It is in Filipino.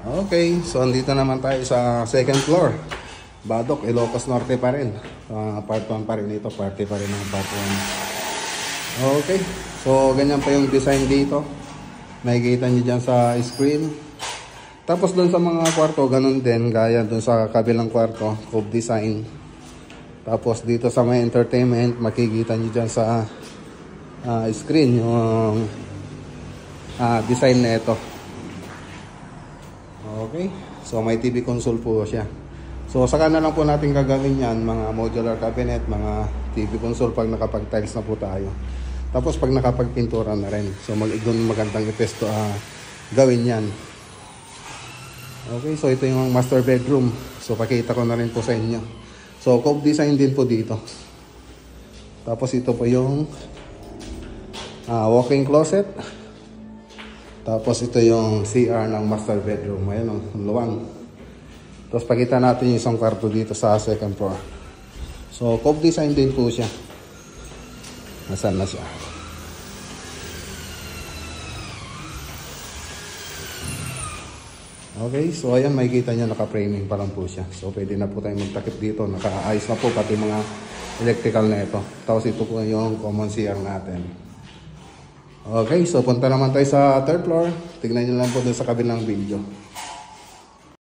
Okay, so andito naman tayo sa second floor. Badok, Ilocos Norte pa rin. Part 1 pa rin ito, party pa rin ng part 1. Okay, so ganyan pa yung design dito. Makikita nyo dyan sa screen. Tapos dun sa mga kwarto, ganun din. Gaya dun sa kabilang kwarto, cove design. Tapos dito sa may entertainment, makikita nyo dyan sa screen yung design na ito. Okay, so may TV console po siya. So saka na lang po natin gagawin yan, mga modular cabinet, mga TV console pag nakapag-tiles na po tayo. Tapos pag nakapagpintura na rin. So magandang ipesto gawin yan. Okay, so ito yung master bedroom. So pakita ko na rin po sa inyo. So cove design din po dito. Tapos ito po yung walk-in closet. Tapos ito yung CR ng master bedroom. Ayan o, luwang. Tapos pakita natin yung isang kwarto dito sa second floor. So cove design din po siya. Nasaan na siya? Okay, so ayan, makikita nyo naka-framing pa lang po siya. So pwede na po tayong magtakip dito. Naka-ayos na po pati mga electrical na ito. Tapos ito po yung common CR natin. Okay, so punta naman tayo sa third floor. Tignan nyo lang po doon sa kabilang video.